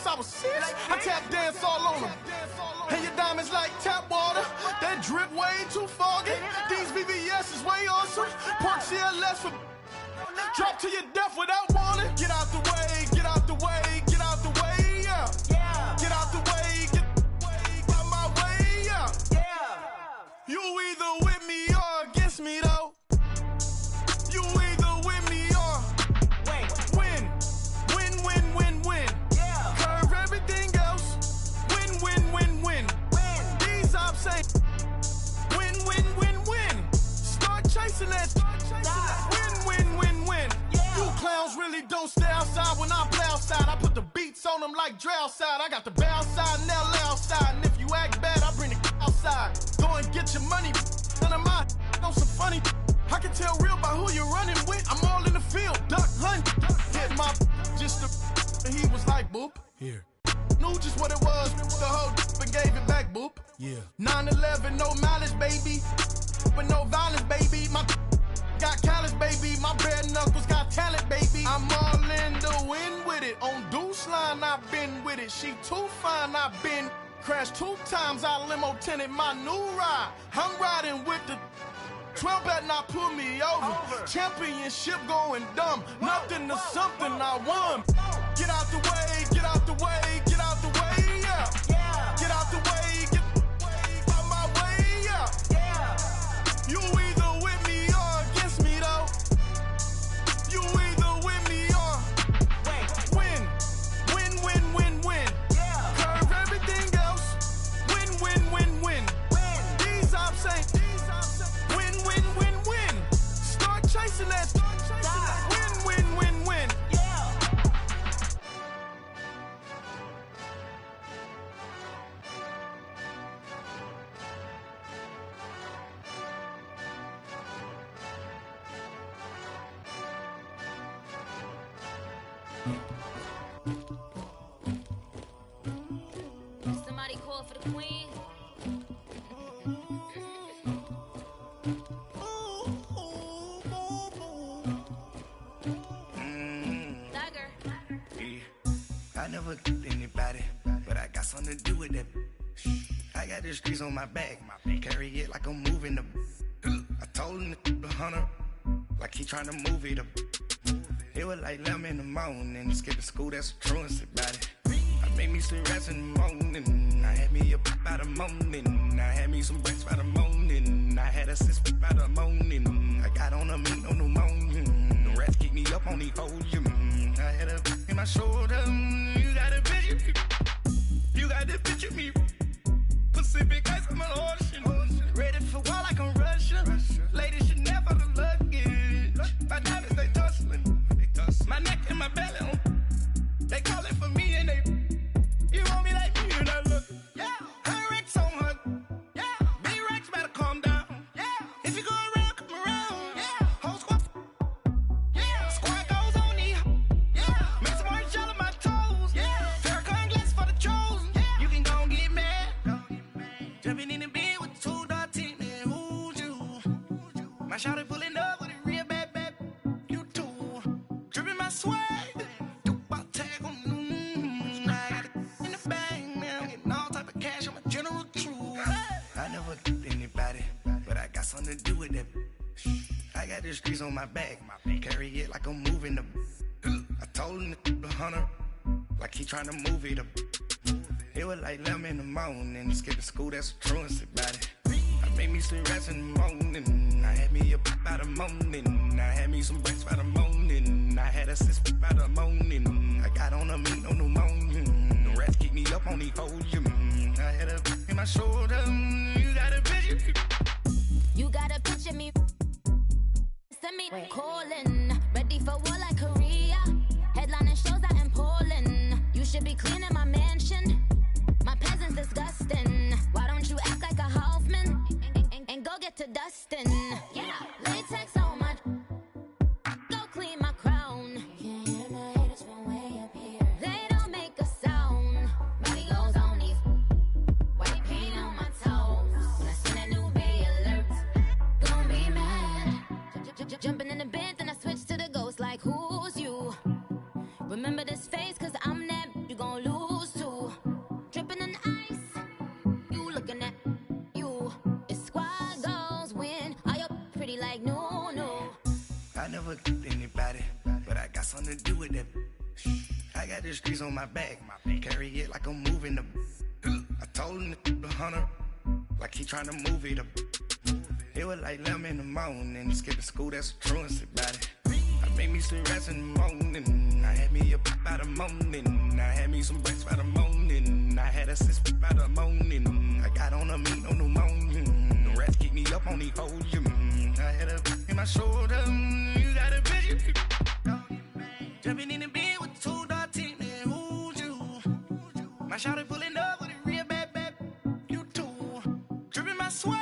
since I was 6. I tap dance all on them. And your diamonds like tap water. That drip way too foggy. These VVS is way awesome. Park CLS for drop to your death without warning. Get out the way, get out the way, get out the way, yeah. Get out the way, get out my way, yeah. You either with me or against me though. You either with me or win. Win. Curve everything else. Win. These ops ain't win. Start chasing that. Win. You clowns really don't stay outside when I play outside. I put the beats on them like Dre outside. I got the bow side and LA outside. And if you act bad, I bring the outside. Go and get your money. None of my know some funny. I can tell real by who you're running with. I'm all in the field, duck hunt. Hit my just the and he was like boop. Here. Knew just what it was. The whole and gave it back, boop. Yeah. 9/11, no malice, baby. But no violence, baby. My got callous, baby. My bare knuckles got talent, baby. I'm all in the wind with it. On Deuce line, I've been with it. She too fine, I've been crashed 2 times. I limo tinted my new ride. I'm riding with the 12 better not pull me over. Championship going dumb. Nothing to something I won. Get out the way, get out the way, get out the way, yeah. Get out the way, get out my way, yeah. You either with me or against me though. You either with me or win. Curve everything else. Win. These ops ain't win. Start chasing that. Win. Somebody call for the queen. I never killed anybody, but I got something to do with that. I got the streets on my back, carry it like I'm moving the. I told him the hunter, like he trying to move it up. It was like 11 in the morning, skipping school, that's a truancy about it. I made me some rest in the morning, I had me up by the morning. I had me some breaks by the morning, I had a sis by the morning. I got on a meat, no pneumonia, the rats keep me up on the folium. I had a in my shoulder, you got a picture me, you got the picture me. Pacific ice on my ocean, ready for war like I'm Russia. Ladies should never the luggage, my diamonds they tussling. My neck and my belly, they calling for me and they, you want me like me and I look. Yeah, her Rex on her. Yeah, B-Rex better calm down. Yeah, if you go around, come around. Yeah, whole squad. Yeah, squad goes on the. Yeah, make some orange gel on my toes. Yeah, Farrakhan glass for the chosen. Yeah, you can go and get mad. Jumping in the bed with 2 dark teeth, man, who's you? My shawty pulling up with a real bad. You too. Dripping my swag. Do my tag on. I got it in the bag, man. I'm getting all type of cash on my general crew. I never killed anybody, but I got something to do with that. I got the streets on my back, carry it like I'm moving the. I told him the hunter, like he trying to move it up. It was like 11 in the morning, skipping school, that's a truancy about it. I made me some rest in the morning, I had me up by the morning. I had me some breaks by the morning, I had a sis by the morning. I got on a meat, no pneumonia, the rats keep me up on the folium. I had a in my shoulder, you got a picture me. You got a picture me. Send me calling, ready for war like Korea. Headlining shows out in Poland. You should be cleaning my mansion. My peasants disgusting. Why don't you act like a Hoffman and go get to dustin'? Yeah, latex on my. Go clean my crown. Can't hear my haters from way up here. They don't make a sound. Money goes on these. White paint on my toes. When I see that new bay alert, gon' be mad. Jumping in the bed, then I switch to the ghost like who's you? Remember this face, cause I'm that. You gon' lose. looking at you. It's squad goals win. Are you pretty like no? I never anybody, but I got something to do with that. I got the streets on my back, carry it like I'm moving the. I told him the hunter, like he trying to move it up. It was like 11 in the morning, skipping school, that's a truancy about it. I made me some rest in the morning, I had me up by the morning, I had me some breaks by the morning, I had a sis by the morning, I got on a meat on the morning, the rats keep me up on the podium, I had a in my shoulder, you got a bitch, jumping in the bed with 2 dark teeth, man, who's you? My shawty pulling up with a real bad, you too, dripping my swag.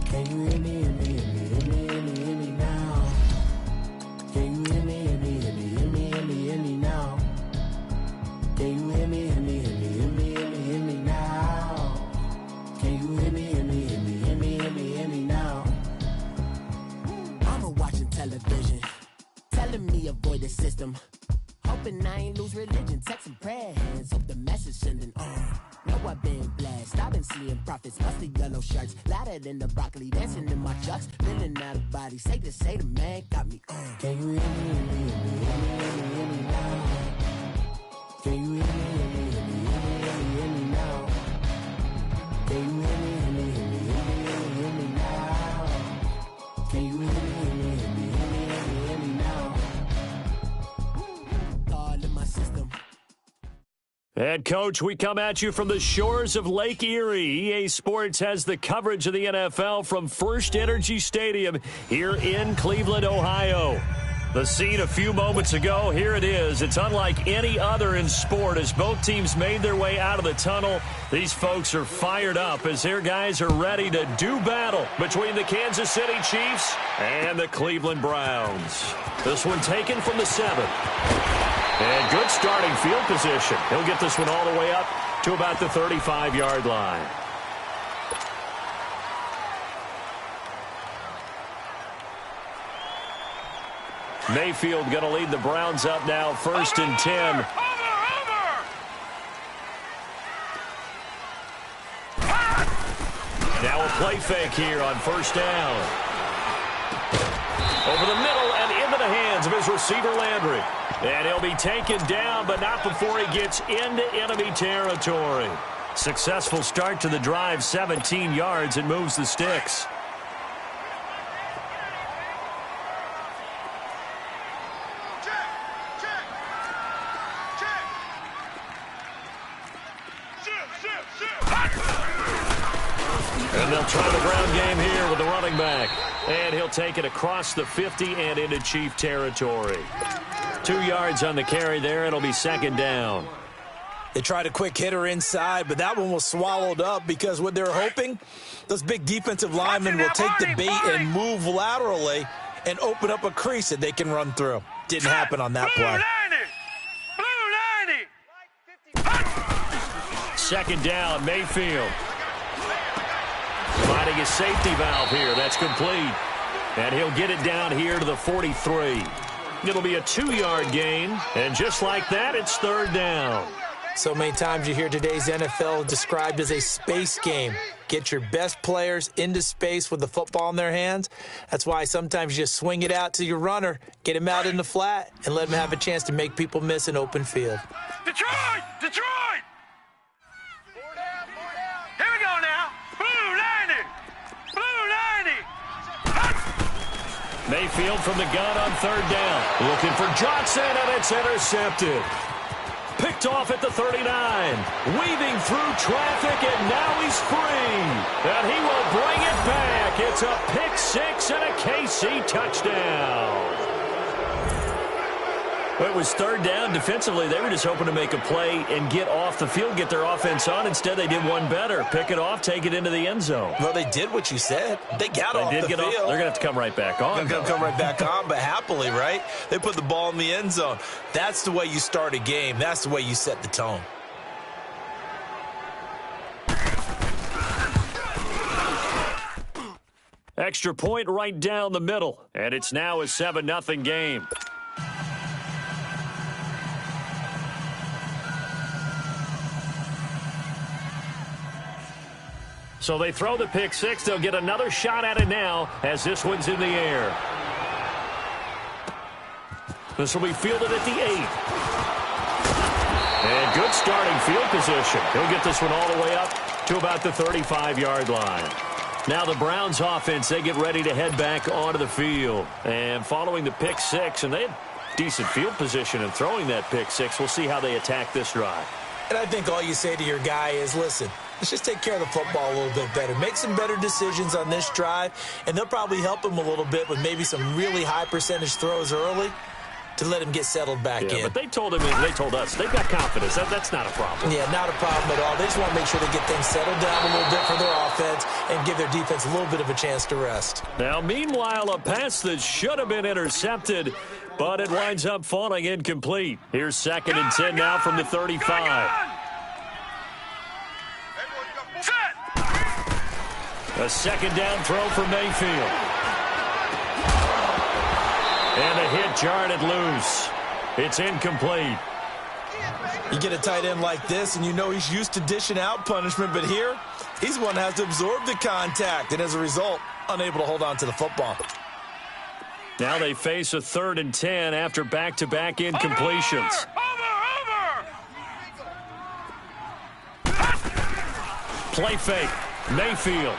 Can you hear me, hear me, hear me, hear me, hear me, hear me now? Can you hear me, hear me, hear me, hear me, hear me, hear me now? Can you hear me, hear me, hear me, hear me, hear me, hear me now? Can you hear me, hear me, hear me, hear me, hear me, hear me now? Mama watching television, telling me avoid the system. Hoping I ain't lose religion, texting prayer hands, hope the message sending on. Know I've been blessed, I've been seeing prophets, musty yellow shirts, louder than the broccoli, dancing in my chucks, feeling out of body, say the man got me on. Can you hear me, hear me, hear me, hear me, hear me, hear me now? Can you hear me, hear me, hear me, hear me, hear me, hear me now? Can you hear me, hear me, hear me, hear me, hear me, hear me now? Can you hear me, hear me, hear me, hear me, hear me, hear me now? God in my system. Head coach, we come at you from the shores of Lake Erie. EA Sports has the coverage of the NFL from First Energy Stadium here in Cleveland, Ohio. The scene a few moments ago, here it is. It's unlike any other in sport as both teams made their way out of the tunnel. These folks are fired up as their guys are ready to do battle between the Kansas City Chiefs and the Cleveland Browns. This one taken from the 7. And good starting field position. He'll get this one all the way up to about the 35-yard line. Mayfield going to lead the Browns up now, 1st and 10. Now a play fake here on 1st down. Over the middle and into the hands of his receiver, Landry. And he'll be taken down, but not before he gets into enemy territory. Successful start to the drive, 17 yards, and moves the sticks. And they'll try the ground game here with the running back. And he'll take it across the 50 and into Chief territory. 2 yards on the carry there. It'll be 2nd down. They tried a quick hitter inside, but that one was swallowed up because what they're hoping, those big defensive linemen will take the bait and move laterally and open up a crease that they can run through. Didn't happen on that play. 2nd down, Mayfield. Finding his safety valve here. That's complete. And he'll get it down here to the 43. It'll be a 2-yard gain. And just like that, it's 3rd down. So many times you hear today's NFL described as a space game. Get your best players into space with the football in their hands. That's why sometimes you just swing it out to your runner, get him out in the flat, and let him have a chance to make people miss an open field. Detroit! Detroit! Here we go now. Blue 90! Blue 90! Mayfield from the gun on 3rd down. Looking for Johnson, and it's intercepted. Picked picked off at the 39. Weaving through traffic, and now he's free. And he will bring it back. It's a pick six and a KC touchdown. It was third down. Defensively, they were just hoping to make a play and get off the field, get their offense on. Instead, they did one better. Pick it off, take it into the end zone. Well, they did what you said. They got off the field. They're going to have to come right back on. They're going to come right back on, but happily, right? They put the ball in the end zone. That's the way you start a game. That's the way you set the tone. Extra point right down the middle, and it's now a 7-0 game. So they throw the pick six. They'll get another shot at it now as this one's in the air. This will be fielded at the 8. And good starting field position. He'll get this one all the way up to about the 35-yard line. Now the Browns offense, they get ready to head back onto the field. And following the pick six, and they had decent field position in throwing that pick six. We'll see how they attack this drive. And I think all you say to your guy is, listen, let's just take care of the football a little bit better. Make some better decisions on this drive, and they'll probably help him a little bit with maybe some really high percentage throws early to let him get settled back in. But they told him, and they told us, they've got confidence. That's not a problem. Yeah, not a problem at all. They just want to make sure they get things settled down a little bit for their offense and give their defense a little bit of a chance to rest. Now, meanwhile, a pass that should have been intercepted, but it winds up falling incomplete. Here's 2nd and 10 now from the 35. A second down throw for Mayfield. And a hit jarred it loose. It's incomplete. You get a tight end like this, and you know he's used to dishing out punishment, but here, he's the one that has to absorb the contact, and as a result, unable to hold on to the football. Now they face a 3rd and 10 after back-to-back incompletions. Play fake. Mayfield.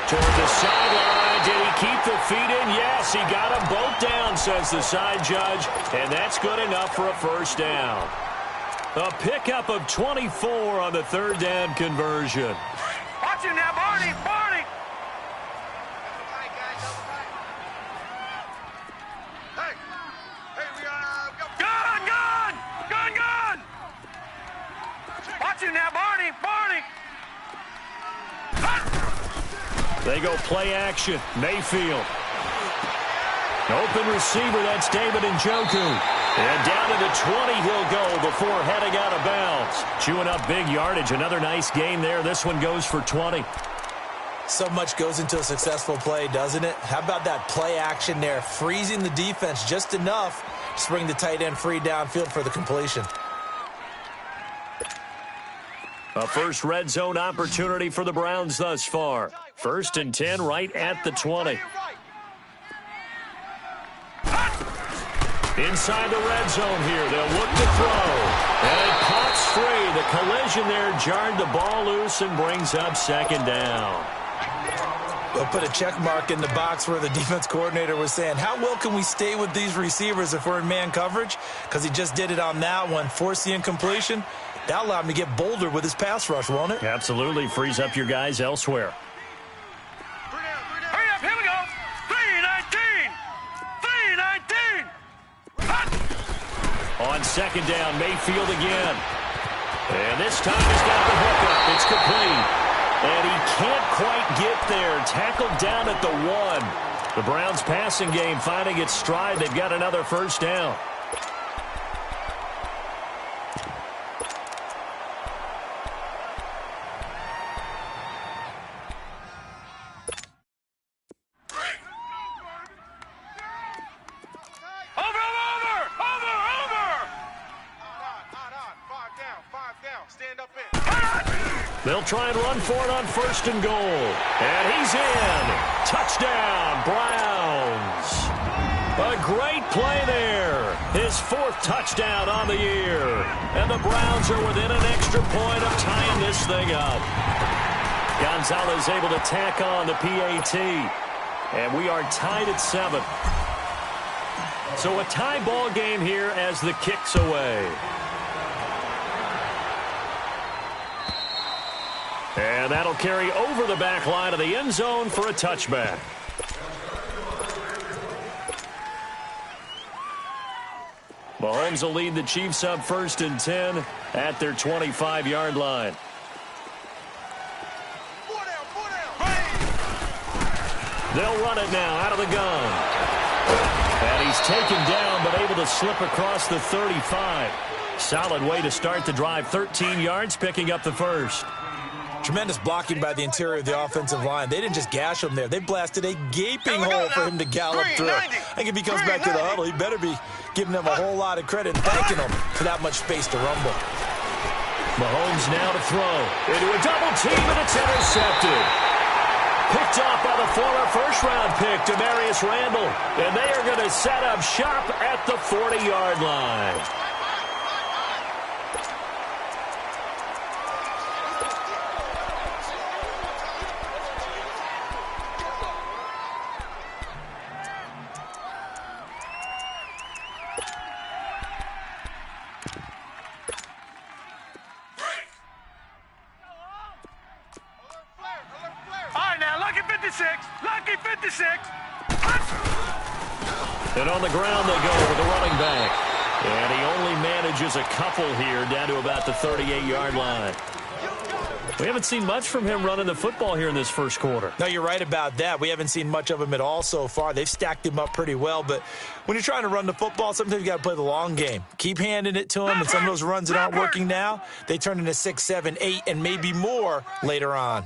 Toward the sideline. Did he keep the feet in? Yes, he got them both down, says the side judge. And that's good enough for a first down. A pickup of 24 on the 3rd down conversion. Watch it now, Barney! Barney! Gun! Watch it now, Barney! Barney! They go play action. Mayfield. Open receiver, that's David Njoku. And down to the 20 he'll go before heading out of bounds. Chewing up big yardage. Another nice gain there. This one goes for 20. So much goes into a successful play, doesn't it? How about that play action there? Freezing the defense just enough to bring the tight end free downfield for the completion. A first red zone opportunity for the Browns thus far. 1st and 10 right at the 20. Inside the red zone here. They'll look to throw. And it pops free. The collision there jarred the ball loose and brings up 2nd down. They'll put a check mark in the box where the defense coordinator was saying, how well can we stay with these receivers if we're in man coverage? Because he just did it on that one. Force the incompletion. That'll allow him to get bolder with his pass rush, won't it? Absolutely. Frees up your guys elsewhere. Hurry up, here we go! 3-19! On 2nd down, Mayfield again. And this time he's got the hookup. It's complete. And he can't quite get there. Tackled down at the 1. The Browns passing game finding its stride. They've got another first down. They'll try and run for it on 1st and goal. And he's in. Touchdown, Browns. A great play there. His 4th touchdown on the year. And the Browns are within an extra point of tying this thing up. Gonzalez able to tack on the PAT. And we are tied at 7. So a tie ball game here as the kick's away. And that'll carry over the back line of the end zone for a touchback. Mahomes will lead the Chiefs up 1st and 10 at their 25-yard line. They'll run it now out of the gun. And he's taken down but able to slip across the 35. Solid way to start the drive. 13 yards, picking up the first. Tremendous blocking by the interior of the offensive line. They didn't just gash him there. They blasted a gaping hole for him to gallop through. I think if he comes back to the huddle, he better be giving them a whole lot of credit and thanking them for that much space to rumble. Mahomes now to throw. Into a double team, and it's intercepted. Picked off by the former first-round pick, Demarius Randall. And they are going to set up shop at the 40-yard line. Lucky 56. And on the ground they go with the running back. And he only manages a couple here down to about the 38-yard line. We haven't seen much from him running the football here in this first quarter. No, you're right about that. We haven't seen much of him at all so far. They've stacked him up pretty well. But when you're trying to run the football, sometimes you got to play the long game. Keep handing it to him, and some of those runs that aren't working now, they turn into 6, 7, 8, and maybe more later on.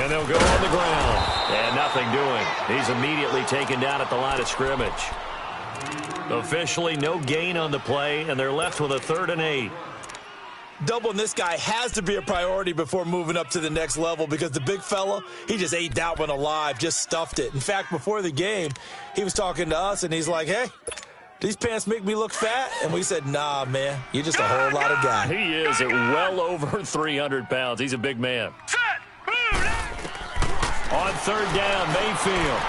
And they'll go on the ground. And nothing doing. He's immediately taken down at the line of scrimmage. Officially no gain on the play, and they're left with a 3rd and 8. Doubling this guy has to be a priority before moving up to the next level because the big fella, he just ate that one alive, just stuffed it. In fact, before the game, he was talking to us, and he's like, hey, these pants make me look fat? And we said, nah, man, you're just a whole lot of guy. He is at well over 300 pounds. He's a big man. On 3rd down, Mayfield.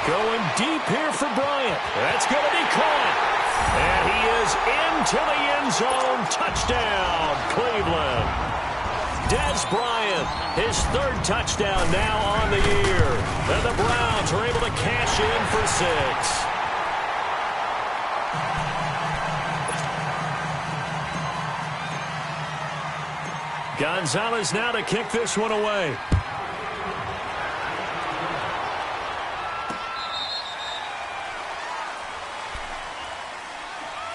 Going deep here for Bryant. That's going to be caught. And he is into the end zone. Touchdown, Cleveland. Dez Bryant, his 3rd touchdown now on the year. And the Browns are able to cash in for 6. Gonzalez now to kick this one away.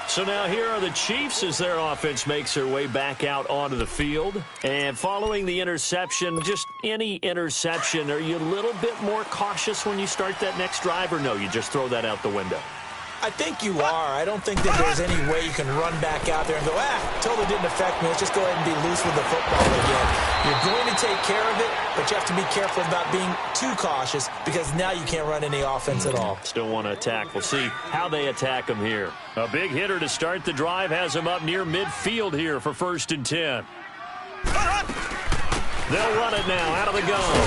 So now here are the Chiefs as their offense makes their way back out onto the field. And following the interception, just any interception, are you a little bit more cautious when you start that next drive, or no, you just throw that out the window? I think you are. I don't think that there's any way you can run back out there and go, totally didn't affect me. Let's just go ahead and be loose with the football again. You're going to take care of it, but you have to be careful about being too cautious because now you can't run any offense at all. Still want to attack. We'll see how they attack him here. A big hitter to start the drive has him up near midfield here for 1st and 10. They'll run it now out of the gun.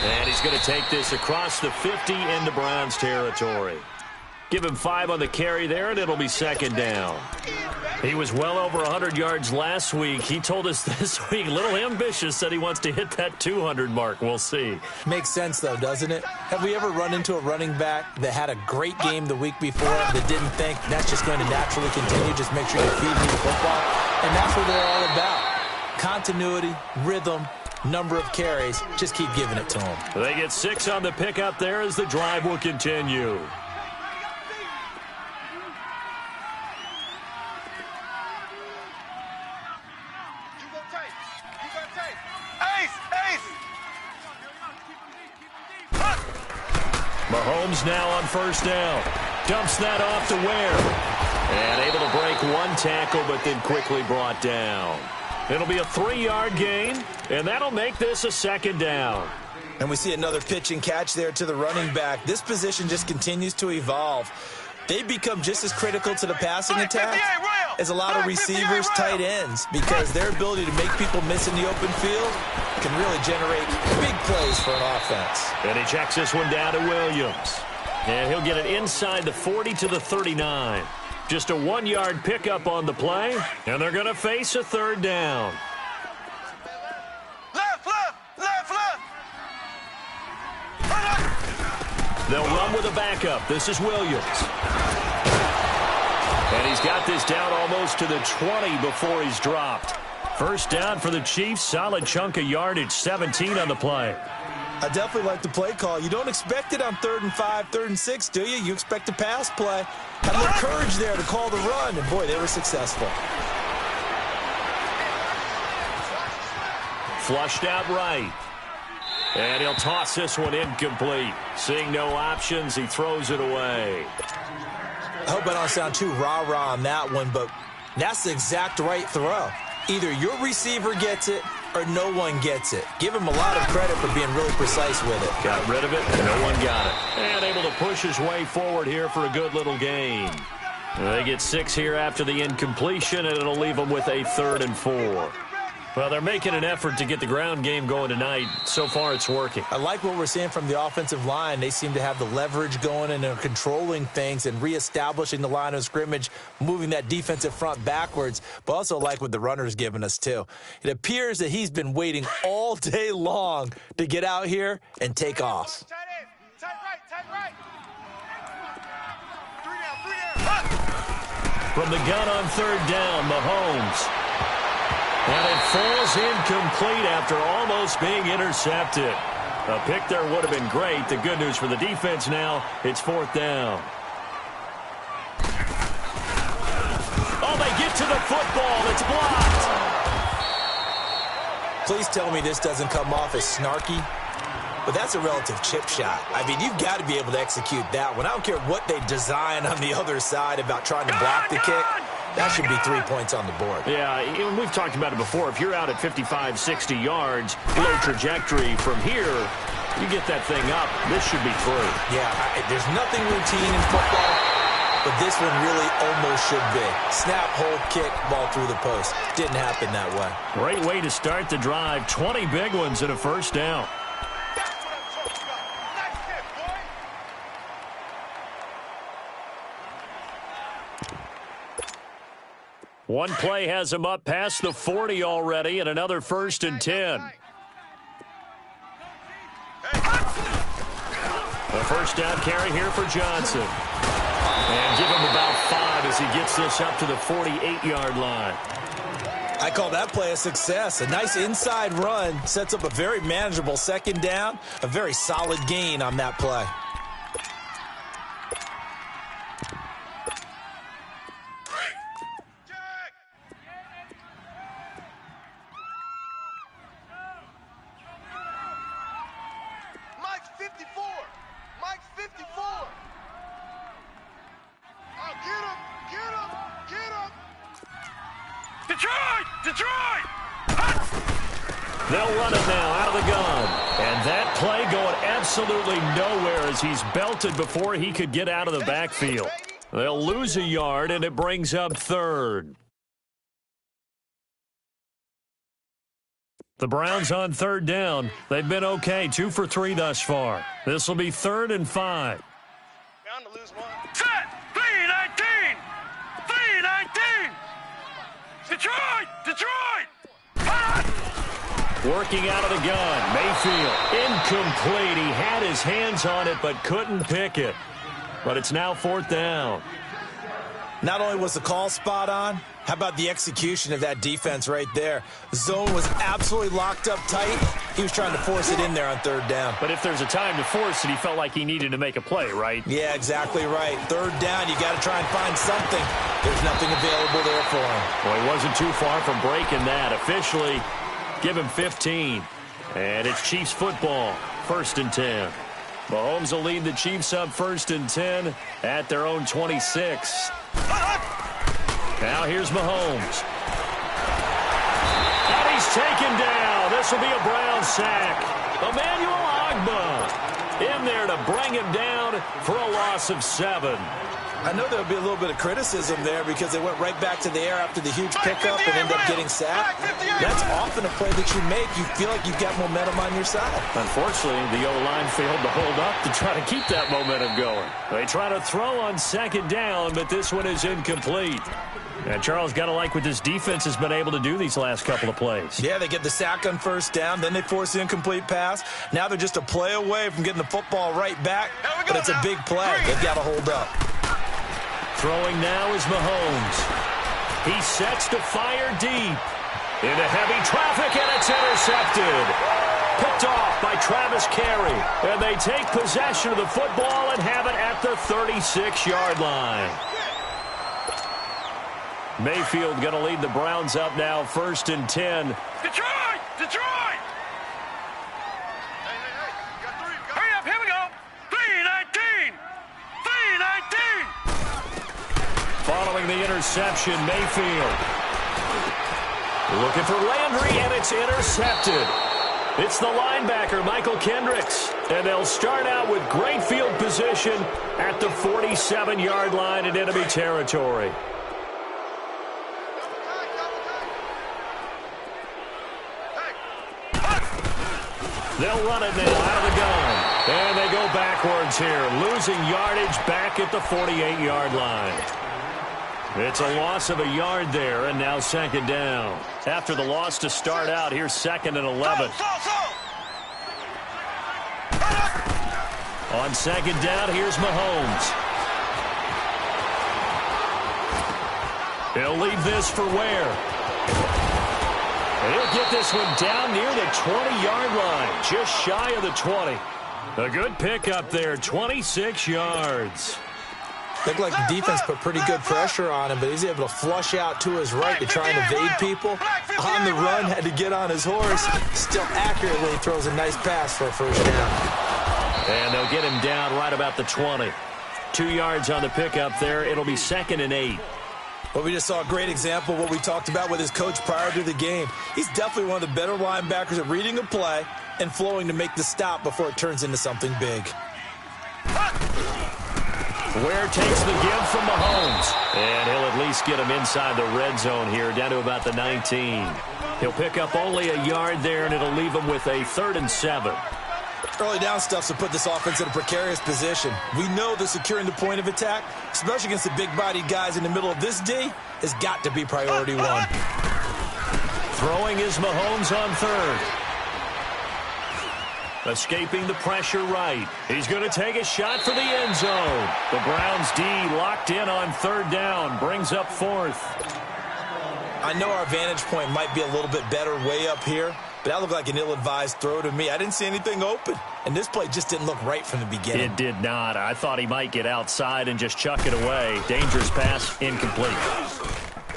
And he's going to take this across the 50 into Browns territory. Give him 5 on the carry there, and it'll be 2nd down. He was well over 100 yards last week. He told us this week, a little ambitious, said he wants to hit that 200 mark. We'll see. Makes sense, though, doesn't it? Have we ever run into a running back that had a great game the week before that didn't think that's just going to naturally continue? Just make sure you feed me the football. And that's what they're all about. Continuity, rhythm, number of carries. Just keep giving it to them. They get 6 on the pickup there as the drive will continue. Mahomes now on 1st down. Dumps that off to Ware. And able to break one tackle, but then quickly brought down. It'll be a 3-yard gain, and that'll make this a 2nd down. And we see another pitch and catch there to the running back. This position just continues to evolve. They become just as critical to the passing attack is a lot of receivers, tight ends, because their ability to make people miss in the open field can really generate big plays for an offense. And he checks this one down to Williams. And he'll get it inside the 40 to the 39. Just a 1-yard pickup on the play, and they're going to face a third down. Left. They'll run with a backup. This is Williams. And he's got this down almost to the 20 before he's dropped. First down for the Chiefs. Solid chunk of yardage, 17 on the play. I definitely like the play call. You don't expect it on 3rd and 5, 3rd and 6, do you? You expect a pass play. Had a little courage there to call the run, and boy, they were successful. Flushed out right. And he'll toss this one incomplete. Seeing no options, he throws it away. I hope I don't sound too rah-rah on that one, but that's the exact right throw. Either your receiver gets it or no one gets it. Give him a lot of credit for being really precise with it. Got rid of it, and no one got it. And able to push his way forward here for a good little gain. They get 6 here after the incompletion, and it'll leave them with a 3rd and 4. Well, they're making an effort to get the ground game going tonight. So far, it's working. I like what we're seeing from the offensive line. They seem to have the leverage going and are controlling things and reestablishing the line of scrimmage, moving that defensive front backwards, but also like what the runner's giving us, too. It appears that he's been waiting all day long to get out here and take off. Tight right. 3 down. From the gun on 3rd down, Mahomes. And it falls incomplete after almost being intercepted. A pick there would have been great. The good news for the defense now, it's 4th down. Oh, they get to the football. It's blocked. Please tell me this doesn't come off as snarky, but that's a relative chip shot. I mean, you've got to be able to execute that one. I don't care what they design on the other side about trying to block the kick. That should be 3 points on the board. Yeah, we've talked about it before. If you're out at 55, 60 yards, low trajectory from here, you get that thing up. This should be through. Yeah, there's nothing routine in football, but this one really almost should be. Snap, hold, kick, ball through the post. Didn't happen that way. Great way to start the drive. 20 big ones and a first down. One play has him up past the 40 already, and another 1st and 10. A first down carry here for Johnson. And give him about 5 as he gets this up to the 48-yard line. I call that play a success. A nice inside run sets up a very manageable 2nd down, a very solid gain on that play. They'll run it now out of the gun. And that play going absolutely nowhere as he's belted before he could get out of the backfield. They'll lose a yard, and it brings up 3rd. The Browns on 3rd down. They've been okay, 2 for 3 thus far. This will be 3rd and 5. Bound to lose one. Set! 3-19! 3-19! Detroit! Working out of the gun. Mayfield, incomplete. He had his hands on it but couldn't pick it. But it's now 4th down. Not only was the call spot on, how about the execution of that defense right there? Zone was absolutely locked up tight. He was trying to force it in there on 3rd down. But if there's a time to force it, he felt like he needed to make a play, right? Yeah, exactly right. 3rd down, you got to try and find something. There's nothing available there for him. Well, he wasn't too far from breaking that. Officially, give him 15. And it's Chiefs football, 1st and 10. Mahomes will lead the Chiefs up 1st and 10 at their own 26. Now here's Mahomes. And he's taken down. This will be a Brown sack. Emmanuel Ogbah in there to bring him down for a loss of 7. I know there'll be a little bit of criticism there because they went right back to the air after the huge pickup and ended up getting sacked. That's often a play that you make. You feel like you've got momentum on your side. Unfortunately, the O-line failed to hold up to try to keep that momentum going. They try to throw on second down, but this one is incomplete. And Charles, got to like what this defense has been able to do these last couple of plays. Yeah, they get the sack on first down, then they force the incomplete pass. Now they're just a play away from getting the football right back, but it's a big play. They've got to hold up. Throwing now is Mahomes. He sets to fire deep. Into heavy traffic, and it's intercepted. Picked off by Travis Carey. And they take possession of the football and have it at the 36-yard line. Mayfield going to lead the Browns up now, 1st and 10. Detroit! Detroit! Hurry up, here we go. 3-19. 3-19. Following the interception, Mayfield. Looking for Landry, and it's intercepted. It's the linebacker, Michael Kendricks. And they'll start out with great field position at the 47-yard line in enemy territory. They'll run it now out of the gun. And they go backwards here, losing yardage back at the 48-yard line. It's a loss of a yard there, and now second down. After the loss to start out, here's 2nd and 11. On second down, here's Mahomes. He'll leave this for Ware. He'll get this one down near the 20-yard line, just shy of the 20. A good pickup there, 26 yards. Looked like the defense put pretty good pressure on him, but he's able to flush out to his right to try and evade people. On the run, had to get on his horse. Still accurately throws a nice pass for a first down. And they'll get him down right about the 20. 2 yards on the pickup there. It'll be 2nd and 8. Well, we just saw a great example of what we talked about with his coach prior to the game. He's definitely one of the better linebackers at reading a play and flowing to make the stop before it turns into something big. Ware takes the give from Mahomes. And he'll at least get him inside the red zone here, down to about the 19. He'll pick up only a yard there, and it'll leave him with a 3rd and 7. Early down stuff to put this offense in a precarious position. We know that securing the point of attack, especially against the big-bodied guys in the middle of this D, has got to be priority one. Throwing is Mahomes on 3rd. Escaping the pressure right. He's going to take a shot for the end zone. The Browns D locked in on 3rd down. Brings up 4th. I know our vantage point might be a little bit better way up here, but that looked like an ill-advised throw to me. I didn't see anything open, and this play just didn't look right from the beginning. It did not. I thought he might get outside and just chuck it away. Dangerous pass, incomplete.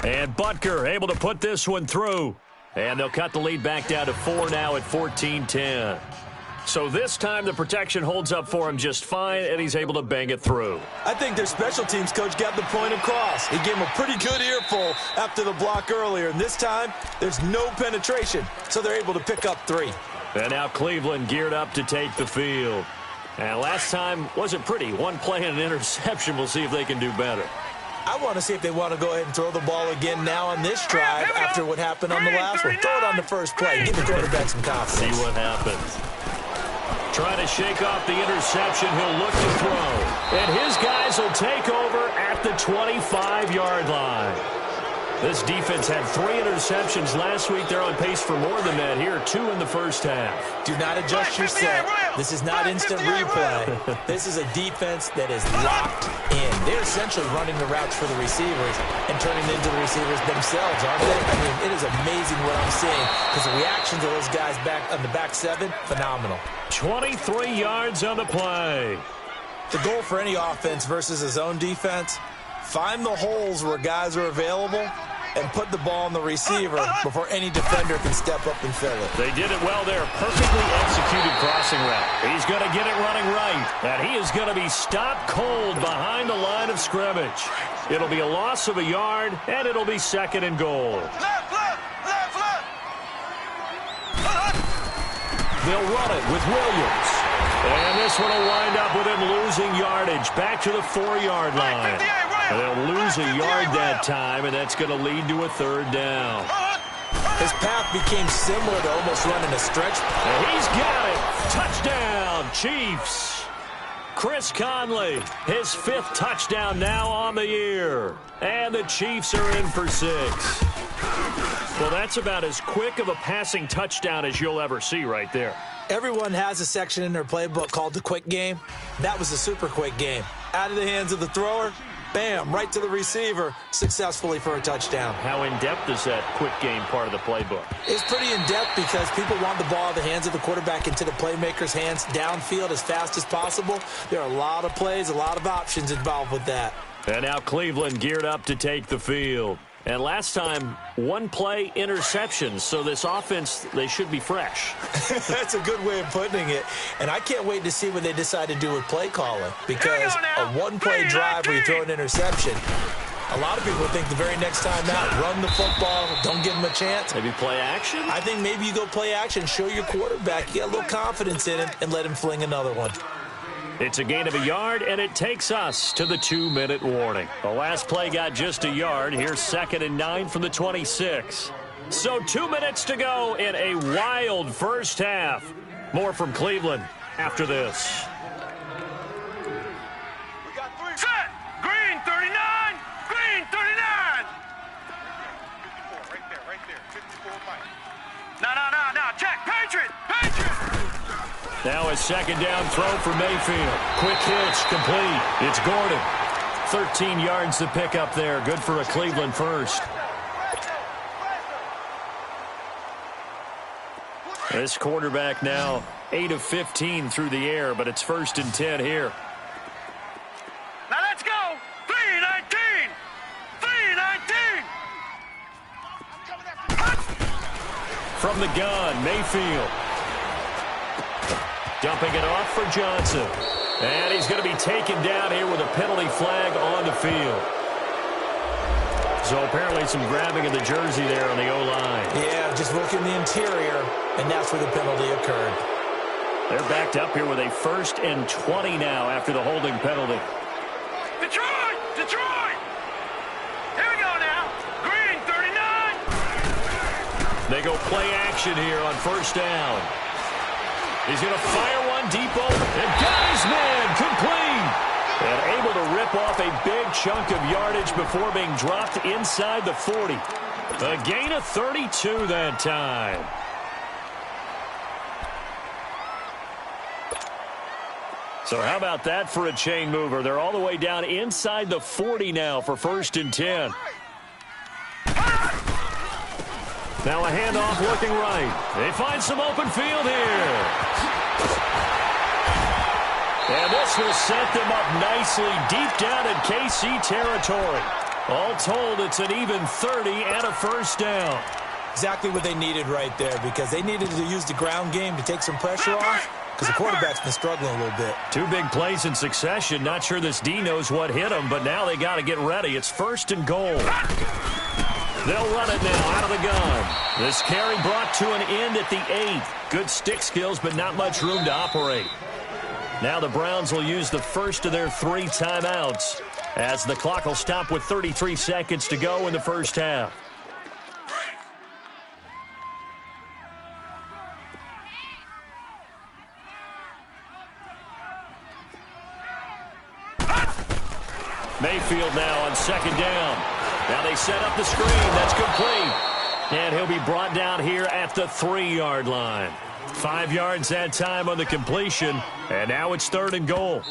And Butker able to put this one through. And they'll cut the lead back down to 4 now at 14-10. So this time the protection holds up for him just fine, and he's able to bang it through. I think their special teams coach got the point across. He gave him a pretty good earful after the block earlier, and this time there's no penetration, so they're able to pick up 3. And now Cleveland geared up to take the field. And last time wasn't pretty. One play and an interception. We'll see if they can do better. I want to see if they want to go ahead and throw the ball again now on this drive after what happened on the last one. Throw it on the first play. Give the quarterback some confidence. See what happens. Trying to shake off the interception. He'll look to throw. And his guys will take over at the 25-yard line. This defense had 3 interceptions last week. They're on pace for more than that here. 2 in the first half. Do not adjust your set. This is not instant replay. This is a defense that is locked in. They're essentially running the routes for the receivers and turning into the receivers themselves, aren't they? I mean, it is amazing what I'm seeing because the reactions of those guys back on the back 7, phenomenal. 23 yards on the play. The goal for any offense versus a zone defense, find the holes where guys are available and put the ball on the receiver before any defender can step up and fill it. They did it well there. Perfectly executed crossing route. He's going to get it running right. And he is going to be stopped cold behind the line of scrimmage. It'll be a loss of a yard, and it'll be 2nd and goal. They'll run it with Williams. And this one will wind up with him losing yardage. Back to the 4-yard line. And they'll lose a yard that time, and that's going to lead to a 3rd down. His path became similar to almost running a stretch. And he's got it. Touchdown, Chiefs. Chris Conley, his 5th touchdown now on the year. And the Chiefs are in for 6. Well, that's about as quick of a passing touchdown as you'll ever see right there. Everyone has a section in their playbook called the quick game. That was a super quick game. Out of the hands of the thrower, bam, right to the receiver, successfully for a touchdown. How in-depth is that quick game part of the playbook? It's pretty in-depth because people want the ball in the hands of the quarterback into the playmaker's hands downfield as fast as possible. There are a lot of plays, a lot of options involved with that. And now Cleveland geared up to take the field. And last time, 1-play interceptions, so this offense, they should be fresh. That's a good way of putting it. And I can't wait to see what they decide to do with play calling, because a 1-play drive where you throw an interception, a lot of people think the very next time out, run the football, don't give them a chance. Maybe play action? I think maybe you go play action, show your quarterback, you get a little confidence in him, and let him fling another one. It's a gain of a yard, and it takes us to the 2-minute warning. The last play got just a yard. Here's 2nd and 9 from the 26. So 2 minutes to go in a wild first half. More from Cleveland after this. Set! Green 39! Green 39! 54, right there. 54 Mike. No. Check. Patriot! Now a 2nd down throw for Mayfield. Quick hitch, complete. It's Gordon. 13 yards to pick up there. Good for a Cleveland first. This quarterback now 8 of 15 through the air, but it's 1st and 10 here. Now let's go! 3-19! 3-19! From the gun, Mayfield. Dumping it off for Johnson. And he's going to be taken down here with a penalty flag on the field. So apparently some grabbing of the jersey there on the O-line. Yeah, just look in the interior, and that's where the penalty occurred. They're backed up here with a 1st and 20 now after the holding penalty. Detroit! Here we go now. Green 39! They go play action here on 1st down. He's going to fire one deep open, and got his man complete. And able to rip off a big chunk of yardage before being dropped inside the 40. A gain of 32 that time. So how about that for a chain mover? They're all the way down inside the 40 now for 1st and 10. Now a handoff looking right. They find some open field here. And this will set them up nicely deep down in KC territory. All told, it's an even 30 and a 1st down. Exactly what they needed right there, because they needed to use the ground game to take some pressure off, because the quarterback's been struggling a little bit. 2 big plays in succession. Not sure this D knows what hit him, but now they got to get ready. It's 1st and goal. They'll run it now out of the gun. This carry brought to an end at the 8. Good stick skills, but not much room to operate. Now the Browns will use the first of their 3 timeouts as the clock will stop with 33 seconds to go in the first half. Mayfield now on 2nd down. Now they set up the screen. That's complete. And he'll be brought down here at the 3-yard line. 5 yards that time on the completion. And now it's 3rd and goal.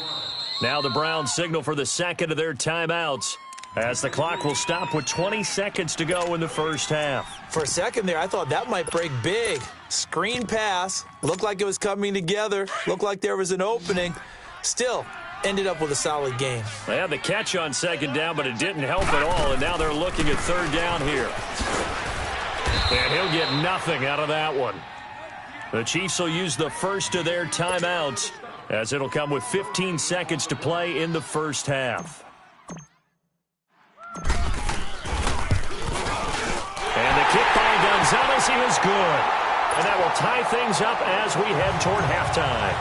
Now the Browns signal for the 2nd of their timeouts as the clock will stop with 20 seconds to go in the first half. For a second there, I thought that might break big. Screen pass. Looked like it was coming together. Looked like there was an opening. Still ended up with a solid game. They had the catch on 2nd down, but it didn't help at all. And now they're looking at 3rd down here. And he'll get nothing out of that one. The Chiefs will use the first of their timeouts as it'll come with 15 seconds to play in the first half. And the kick by Gonzalez is good. And that will tie things up as we head toward halftime.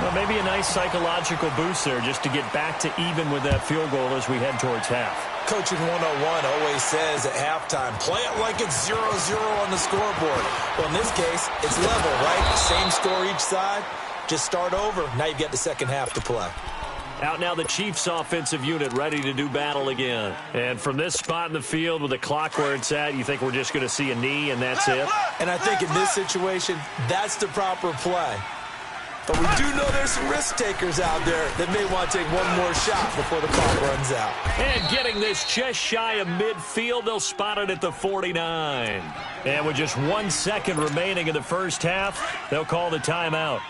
Well, maybe a nice psychological boost there just to get back to even with that field goal as we head towards half. Coaching 101 always says at halftime, play it like it's 0-0 on the scoreboard. Well, in this case, it's level, right? Same score each side. Just start over. Now you've got the second half to play. Out now the Chiefs offensive unit ready to do battle again. And from this spot in the field with the clock where it's at, you think we're just going to see a knee and that's it? And I think in this situation, that's the proper play. But we do know there's some risk takers out there that may want to take one more shot before the clock runs out. And getting this just shy of midfield, they'll spot it at the 49. And with just 1 second remaining in the first half, they'll call the timeout.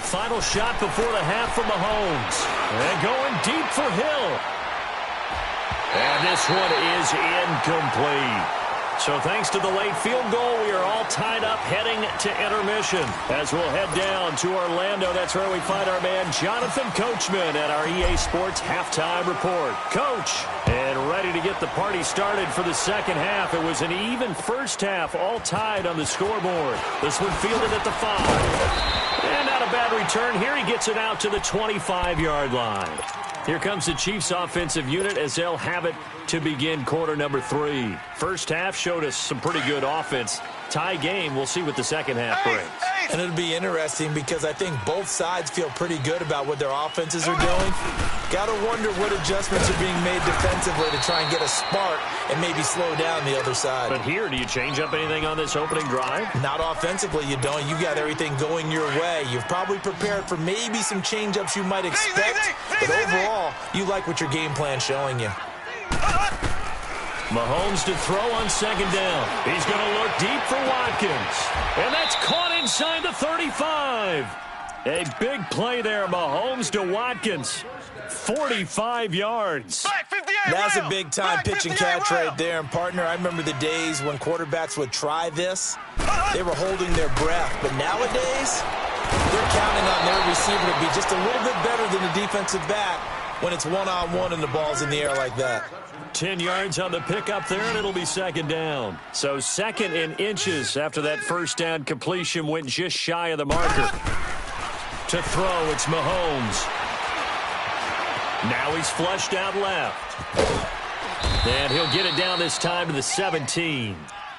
Final shot before the half from Mahomes. And going deep for Hill. And this one is incomplete. So thanks to the late field goal, we are all tied up heading to intermission. As we'll head down to Orlando, that's where we find our man Jonathan Coachman at our EA Sports Halftime Report. Coach, and ready to get the party started for the second half. It was an even first half, all tied on the scoreboard. This one fielded at the 5. And not a bad return. Here he gets it out to the 25-yard line. Here comes the Chiefs offensive unit as they'll have it to begin quarter number 3. First half showed us some pretty good offense. Tie game. We'll see what the second half brings. And it'll be interesting because I think both sides feel pretty good about what their offenses are doing. Got to wonder what adjustments are being made defensively to try and get a spark and maybe slow down the other side. But here, do you change up anything on this opening drive? Not offensively, you don't. You got everything going your way. You've probably prepared for maybe some change-ups you might expect. But overall, you like what your game plan's showing you. Mahomes to throw on second down. He's going to look deep for Watkins. And that's caught inside the 35. A big play there, Mahomes to Watkins. 45 yards. That's a big-time pitch and catch right there. And, partner, I remember the days when quarterbacks would try this. They were holding their breath. But nowadays, they're counting on their receiver to be just a little bit better than the defensive back when it's one-on-one and the ball's in the air like that. 10 yards on the pickup there, and it'll be second down. So second in inches after that first down completion went just shy of the marker. To throw, it's Mahomes. Now he's flushed out left. And he'll get it down this time to the 17.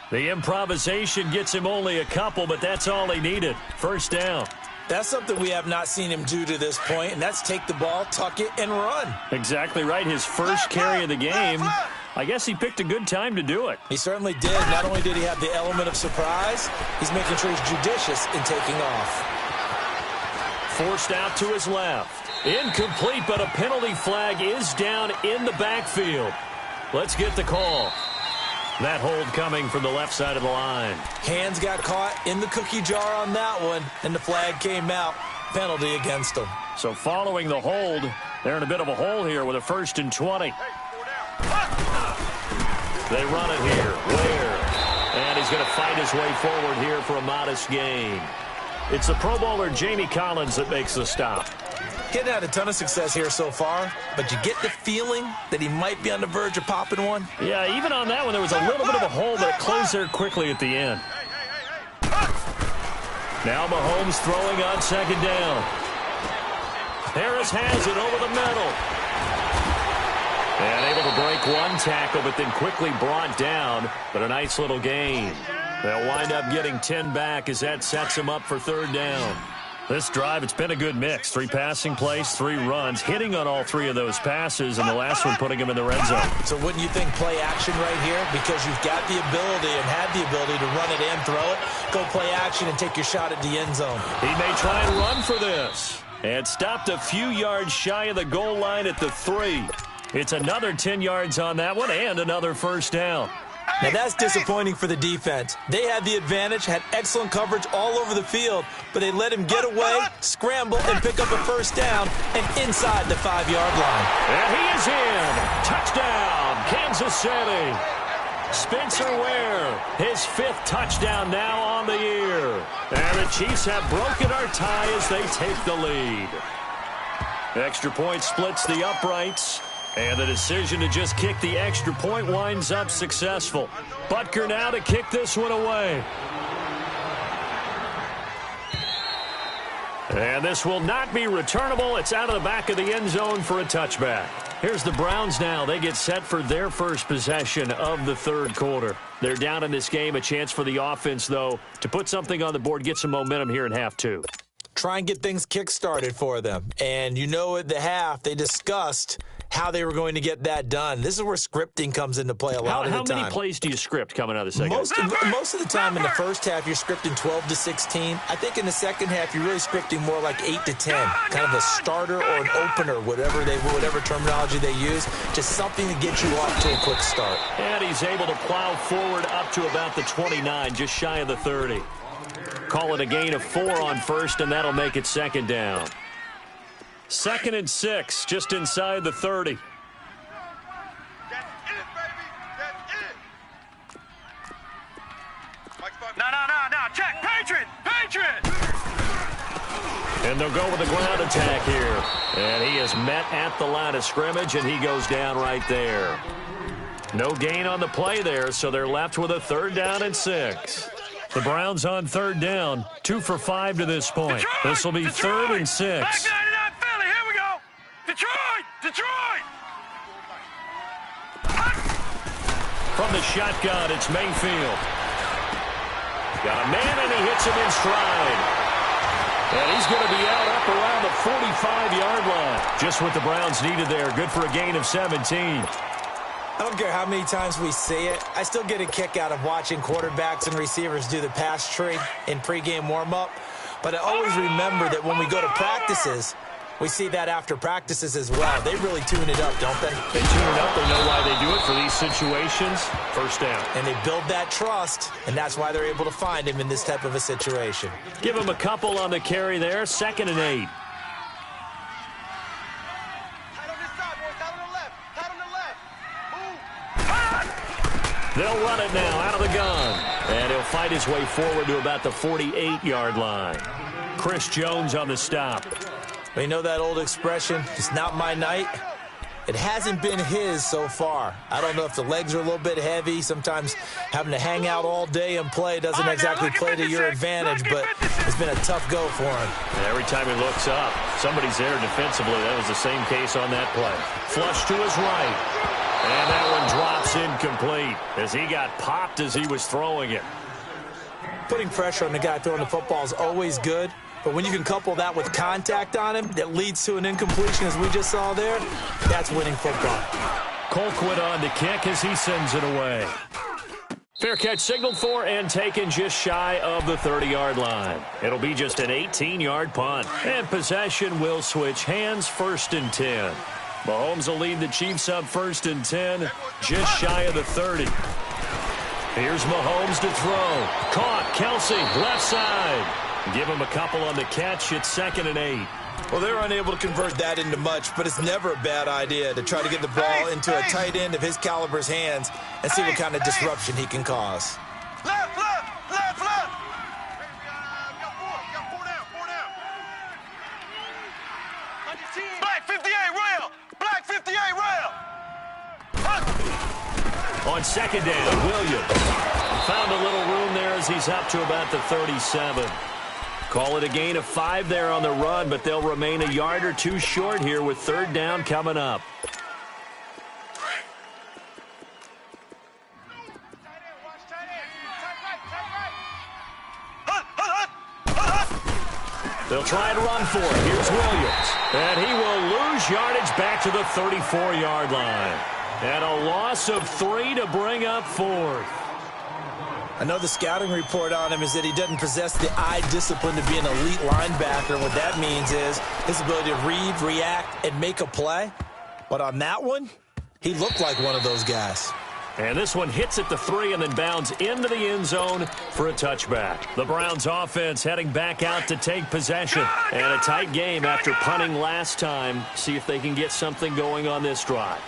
The improvisation gets him only a couple, but that's all he needed. First down. That's something we have not seen him do to this point, and that's take the ball, tuck it, and run. Exactly right. His first carry of the game. I guess he picked a good time to do it. He certainly did. Not only did he have the element of surprise, he's making sure he's judicious in taking off. Forced out to his left. Incomplete, but a penalty flag is down in the backfield. Let's get the call. That hold coming from the left side of the line. Hands got caught in the cookie jar on that one, and the flag came out. Penalty against him. So following the hold, they're in a bit of a hole here with a 1st and 20. They run it here. Ware. And he's going to fight his way forward here for a modest gain. It's the Pro Bowler Jamie Collins that makes the stop. Getting had a ton of success here so far, but you get the feeling that he might be on the verge of popping one. Yeah, even on that one, there was a little bit of a hole, but it closed there quickly at the end. Now Mahomes throwing on second down. Harris has it over the middle. And able to break one tackle, but then quickly brought down, but a nice little gain. They'll wind up getting 10 back as that sets them up for third down. This drive, it's been a good mix. 3 passing plays, 3 runs, hitting on all 3 of those passes, and the last one putting him in the red zone. So wouldn't you think play action right here? Because you've got the ability and had the ability to run it and throw it. Go play action and take your shot at the end zone. He may try and run for this. And stopped a few yards shy of the goal line at the 3. It's another 10 yards on that one and another first down. Now that's disappointing for the defense. They had the advantage, had excellent coverage all over the field, but they let him get away, scramble, and pick up a first down and inside the 5-yard line. And he is in. Touchdown, Kansas City. Spencer Ware, his 5th touchdown now on the year. And the Chiefs have broken our tie as they take the lead. Extra point splits the uprights. And the decision to just kick the extra point winds up successful. Butker now to kick this one away. And this will not be returnable. It's out of the back of the end zone for a touchback. Here's the Browns now. They get set for their first possession of the third quarter. They're down in this game. A chance for the offense, though, to put something on the board, get some momentum here in half two. Try and get things kick-started for them. And you know at the half, they discussed how they were going to get that done. This is where scripting comes into play a lot of the time. How many plays do you script coming out of the second? Most of the time in the first half, you're scripting 12 to 16. I think in the second half, you're really scripting more like 8 to 10, kind of a starter or an opener, whatever terminology they use, just something to get you off to a quick start. And he's able to plow forward up to about the 29, just shy of the 30. Call it a gain of 4 on first, and that'll make it second down. 2nd and 6, just inside the 30. That's it, baby. That's it. No. Check. Patriot. And they'll go with a ground attack here. And he is met at the line of scrimmage, and he goes down right there. No gain on the play there, so they're left with a 3rd down and 6. The Browns on 3rd down, 2 for 5 to this point. This will be 3rd and 6. Back 99 Philly, here we go. Detroit. From the shotgun, it's Mayfield. Got a man, and he hits him in stride. And he's going to be out up around the 45-yard line. Just what the Browns needed there. Good for a gain of 17. I don't care how many times we see it. I still get a kick out of watching quarterbacks and receivers do the pass tree in pregame warm-up. But I always remember that when we go to practices, we see that after practices as well. They really tune it up, don't they? They tune it up. They know why they do it for these situations. First down. And they build that trust, and that's why they're able to find him in this type of a situation. Give him a couple on the carry there. 2nd and 8. They'll run it now out of the gun. And he'll fight his way forward to about the 48-yard line. Chris Jones on the stop. We know that old expression, it's not my night. It hasn't been his so far. I don't know if the legs are a little bit heavy. Sometimes having to hang out all day and play doesn't exactly play to your advantage, but it's been a tough go for him. And every time he looks up, somebody's there defensively. That was the same case on that play. Flush to his right. And that one drops incomplete as he got popped as he was throwing it. Putting pressure on the guy throwing the football is always good, but when you can couple that with contact on him that leads to an incompletion as we just saw there, that's winning football. Colquitt on the kick as he sends it away. Fair catch signaled for and taken just shy of the 30-yard line. It'll be just an 18-yard punt. And possession will switch hands, 1st and 10. Mahomes will lead the Chiefs up 1st and 10, just shy of the 30. Here's Mahomes to throw. Caught, Kelsey, left side. Give him a couple on the catch. It's 2nd and 8. Well, they're unable to convert that into much, but it's never a bad idea to try to get the ball into a tight end of his caliber's hands and see what kind of disruption he can cause. Left. Black 58 rail. Black 58 rail. On 2nd down, Williams found a little room there as he's up to about the 37. Call it a gain of 5 there on the run, but they'll remain a yard or 2 short here with 3rd down coming up. They'll try and run for it. Here's Williams. And he will lose yardage back to the 34-yard line. And a loss of 3 to bring up 4th. I know the scouting report on him is that he doesn't possess the eye discipline to be an elite linebacker. What that means is his ability to read, react, and make a play. But on that one, he looked like one of those guys. And this one hits at the 3 and then bounds into the end zone for a touchback. The Browns offense heading back out to take possession. And a tight game after punting last time. See if they can get something going on this drive.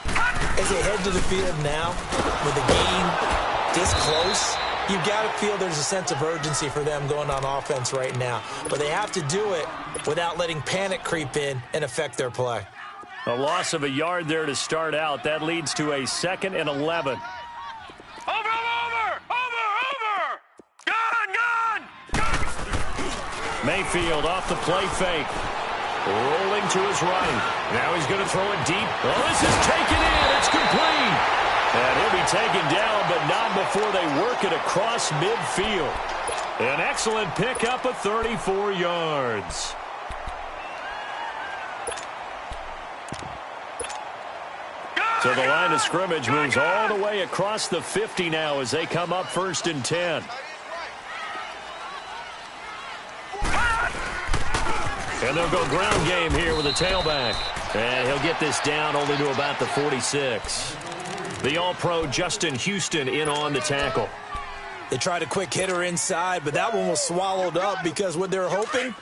As they head to the field now, with the game this close, you've got to feel there's a sense of urgency for them going on offense right now. But they have to do it without letting panic creep in and affect their play. A loss of a yard there to start out. That leads to a 2nd and 11. Over! Gone! Mayfield off the play fake. Rolling to his right. Now he's going to throw it deep. Oh, this is taken in. It's complete. And he'll be taken down, but not before they work it across midfield. An excellent pickup of 34 yards. So the line of scrimmage moves all the way across the 50 now as they come up 1st and 10. And they'll go ground game here with a tailback. And he'll get this down only to about the 46. The All-Pro Justin Houston in on the tackle. They tried a quick hitter inside, but that one was swallowed up because what they're hoping,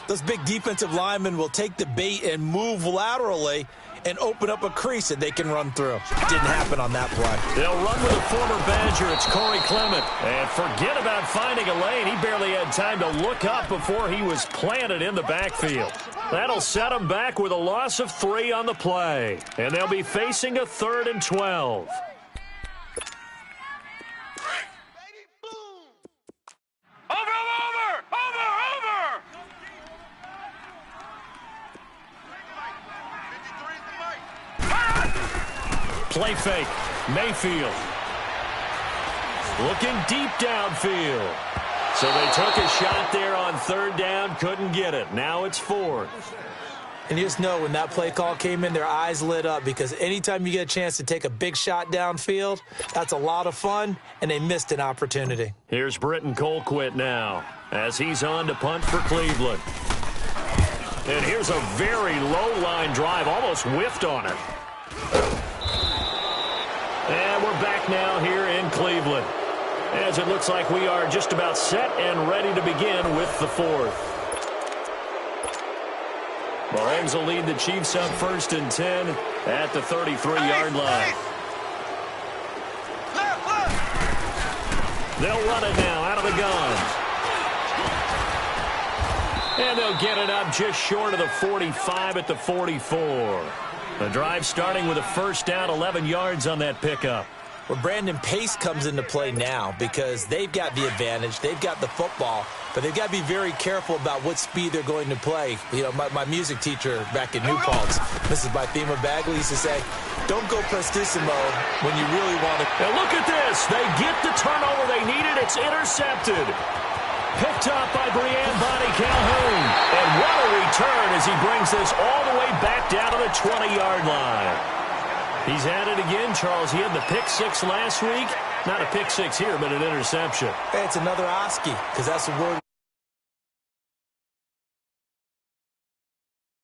those big defensive linemen will take the bait and move laterally and open up a crease that they can run through. Didn't happen on that play. They'll run with a former Badger. It's Corey Clement. And forget about finding a lane. He barely had time to look up before he was planted in the backfield. That'll set them back with a loss of 3 on the play. And they'll be facing a 3rd and 12. Over! Play fake. Mayfield. Looking deep downfield. So they took a shot there on 3rd down. Couldn't get it. Now it's 4th. And you just know when that play call came in, their eyes lit up because anytime you get a chance to take a big shot downfield, that's a lot of fun, and they missed an opportunity. Here's Britton Colquitt now as he's on to punt for Cleveland. And here's a very low line drive, almost whiffed on it. And we're back now here in Cleveland, as it looks like we are just about set and ready to begin with the 4th. Mahomes will lead the Chiefs up 1st and 10 at the 33-yard line. They'll run it now out of the gun. And they'll get it up just short of the 45 at the 44. The drive starting with a 1st down, 11 yards on that pickup. Well, Brandon, pace comes into play now because they've got the advantage. They've got the football, but they've got to be very careful about what speed they're going to play. You know, my music teacher back in New Paltz, Mrs. Bythema Bagley, used to say, don't go prestissimo when you really want to. Now look at this. They get the turnover they needed. It's intercepted. Picked up by Brian Bonnie Calhoun. And what a return as he brings this all the way back down to the 20-yard line. He's at it again, Charles. He had the pick 6 last week. Not a pick 6 here, but an interception. Hey, it's another Oski, because that's the word.